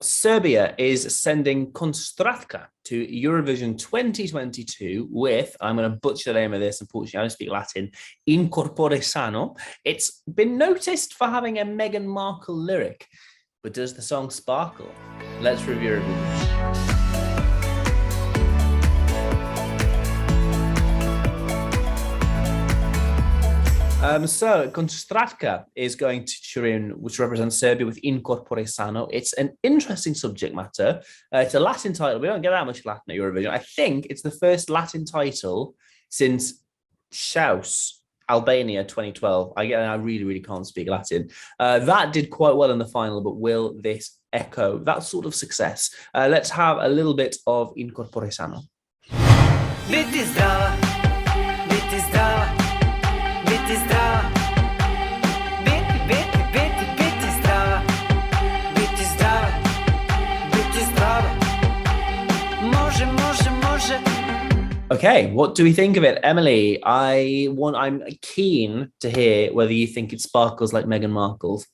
Serbia is sending Konstrakta to Eurovision 2022 with, I'm going to butcher the name of this, unfortunately, I don't speak Latin, in corpore sano. It's been noticed for having a Meghan Markle lyric, but does the song sparkle? Let's review it. So Konstrakta is going to Turin, which represents Serbia with in corpore sano. It's an interesting subject matter. It's a Latin title. We don't get that much Latin at Eurovision. I think it's the first Latin title since Schaus, Albania 2012. I really can't speak Latin. That did quite well in the final, but will this echo that sort of success? Let's have a little bit of in corpore sano. Okay, what do we think of it, Emily? I'm keen to hear whether you think it sparkles like Meghan Markle's.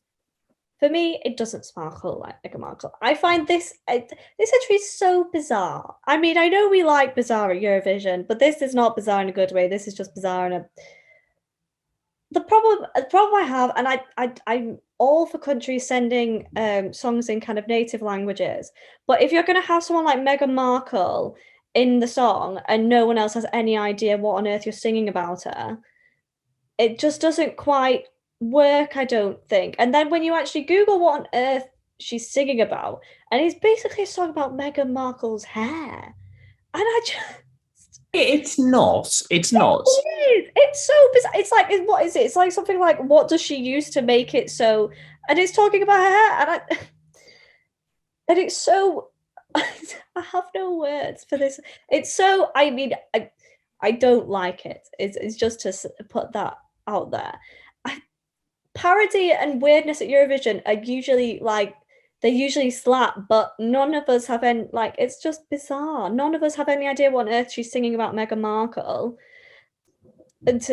For me, it doesn't sparkle like Meghan Markle. I find this entry is so bizarre. I mean, I know we like bizarre at Eurovision, but this is not bizarre in a good way. This is just bizarre in a. The problem I have, and I'm all for countries sending songs in kind of native languages, but if you're going to have someone like Meghan Markle in the song and no one else has any idea what on earth you're singing about her, it just doesn't quite work, I don't think. And then when you actually Google what on earth she's singing about, and it's basically a song about Meghan Markle's hair, and I just... It's not. It is. It's so bizarre. It's like, what is it? It's like something like, what does she use to make it so... And it's talking about her hair, and it's so... I have no words for this. It's so... I mean, I don't like it. It's just to put that out there. Parody and weirdness at Eurovision are usually like... They usually slap, but none of us have any, like, it's just bizarre. None of us have any idea what on earth she's singing about Meghan Markle. And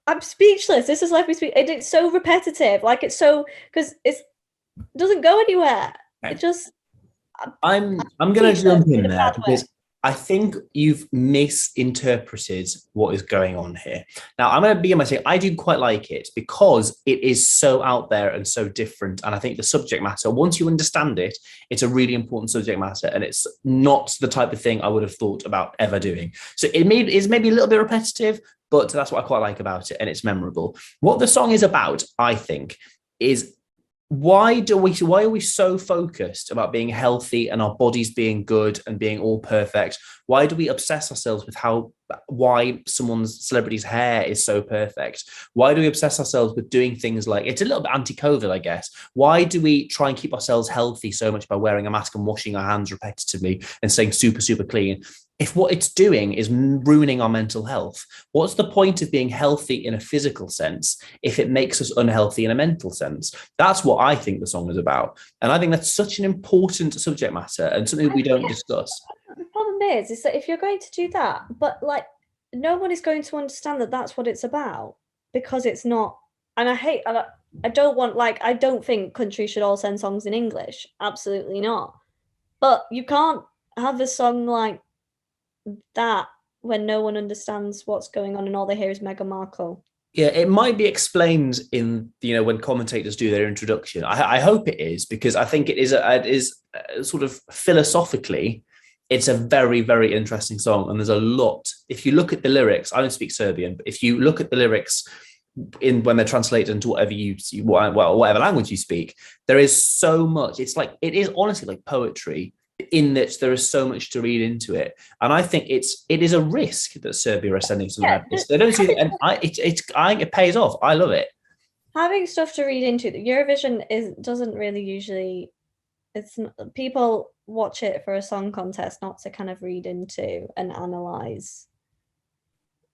I'm speechless. This has left me speechless. It's so repetitive. Like, it's so, because it doesn't go anywhere. It just... I'm going to jump in there because I think you've misinterpreted what is going on here. Now, I'm going to begin by saying I do quite like it because it is so out there and so different. And I think the subject matter, once you understand it, it's a really important subject matter. And it's not the type of thing I would have thought about ever doing. So it's maybe a little bit repetitive, but that's what I quite like about it. And it's memorable. What the song is about, I think, is... Why are we so focused about being healthy and our bodies being good and being all perfect? Why do we obsess ourselves with why celebrity's hair is so perfect? Why do we obsess ourselves with doing things like, it's a little bit anti-COVID, I guess. Why do we try and keep ourselves healthy so much by wearing a mask and washing our hands repetitively and staying super, super clean? If what it's doing is ruining our mental health, what's the point of being healthy in a physical sense if it makes us unhealthy in a mental sense? That's what I think the song is about. And I think that's such an important subject matter and something we don't discuss. The problem is that if you're going to do that, but like no one is going to understand that that's what it's about because it's not. And I don't think countries should all send songs in English. Absolutely not. But you can't have a song like that when no one understands what's going on and all they hear is Meghan Markle. Yeah, it might be explained in, when commentators do their introduction. I hope it is, because I think it is sort of philosophically, it's a very, very interesting song. And there's a lot, if you look at the lyrics, I don't speak Serbian, but if you look at the lyrics when they're translated into whatever language you speak, there is so much. It is honestly like poetry, in that there is so much to read into it, and I think it is a risk that Serbia are sending something like this. They don't see it, and I think it pays off. I love it. Having stuff to read into. The Eurovision doesn't really usually. People watch it for a song contest, not to kind of read into and analyze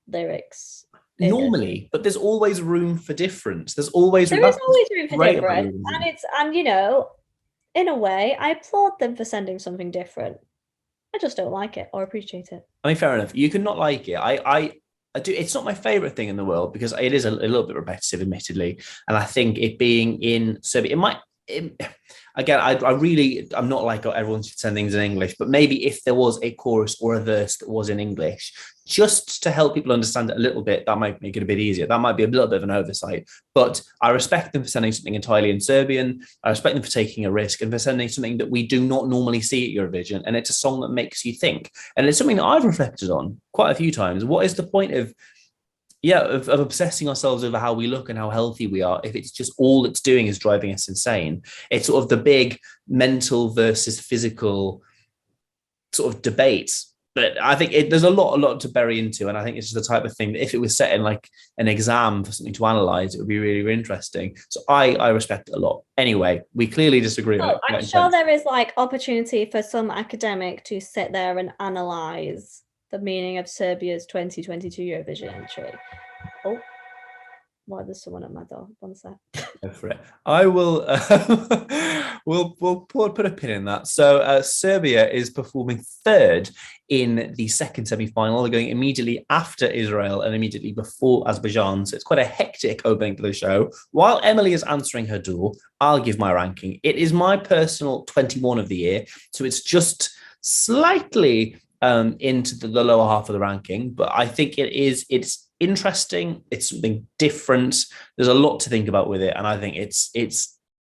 lyrics. Normally, but there's always room for difference. There is always room for difference, and in a way, I applaud them for sending something different. I just don't like it or appreciate it. I mean, fair enough. You can not like it. I do. It's not my favorite thing in the world because it is a little bit repetitive, admittedly. And I think it being in Serbia, again, I'm not like, oh, everyone should send things in English, but maybe if there was a chorus or a verse that was in English, just to help people understand it a little bit, that might make it a bit easier. That might be a little bit of an oversight, but I respect them for sending something entirely in Serbian. I respect them for taking a risk and for sending something that we do not normally see at Eurovision. And it's a song that makes you think. And it's something that I've reflected on quite a few times. What is the point of obsessing ourselves over how we look and how healthy we are if it's just all it's doing is driving us insane? It's sort of the big mental versus physical sort of debate. But I think there's a lot to bury into, and I think it's just the type of thing that if it was set in like an exam for something to analyze, it would be really, really interesting. So I respect it a lot. Anyway, we clearly disagree. I'm sure there is like opportunity for some academic to sit there and analyze the meaning of Serbia's 2022 Eurovision entry. Oh, why there's someone at my door? One sec. Go for it. I will. We'll put a pin in that. So Serbia is performing third in the second semi-final. They're going immediately after Israel and immediately before Azerbaijan. So it's quite a hectic opening to the show. While Emily is answering her door, I'll give my ranking. It is my personal 21 of the year, so it's just slightly into the lower half of the ranking, but I think it's interesting. It's something different. There's a lot to think about with it, and I think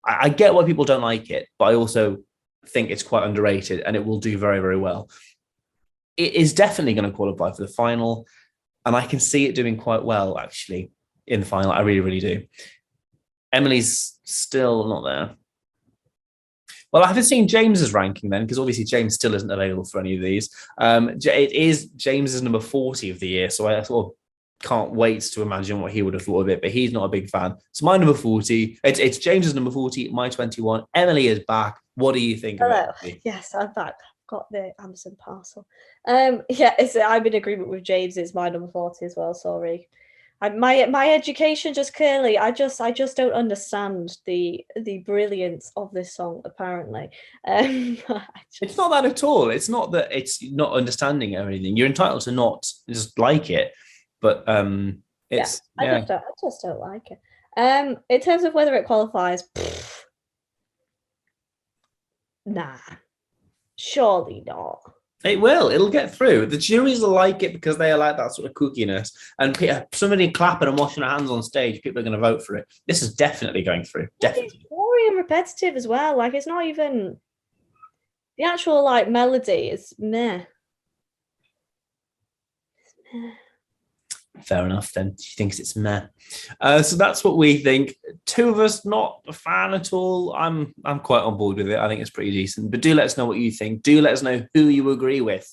I get why people don't like it, but I also think it's quite underrated and it will do very, very well. It is definitely going to qualify for the final, and I can see it doing quite well actually in the final. I really, really do. Emily's still not there. Well, I haven't seen James's ranking then, because obviously James still isn't available for any of these. It is James's number 40 of the year, so I sort of can't wait to imagine what he would have thought of it, but he's not a big fan. So my number 40, it's James's number 40, my 21. Emily is back. What do you think about it? Yes, I'm back. I've got the Amazon parcel. I'm in agreement with James. It's my number 40 as well. Sorry. My education just clearly, I just don't understand the brilliance of this song. Apparently, it's not that at all. It's not that it's not understanding or anything. You're entitled to not just like it, but it's I just don't like it. In terms of whether it qualifies, nah, surely not. It will. It'll get through. The juries will like it because they like that sort of kookiness. And somebody clapping and washing their hands on stage, people are going to vote for it. This is definitely going through. Definitely. It's boring and repetitive as well. Like, it's not even... The actual, like, melody is meh. It's meh. Fair enough, then. She thinks it's meh. So that's what we think. Two of us, not a fan at all. I'm quite on board with it. I think it's pretty decent. But do let us know what you think. Do let us know who you agree with.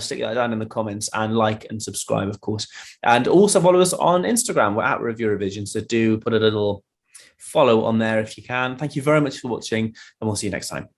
Stick that down in the comments and like and subscribe, of course. And also follow us on Instagram. We're at Eurovision. So do put a little follow on there if you can. Thank you very much for watching, and we'll see you next time.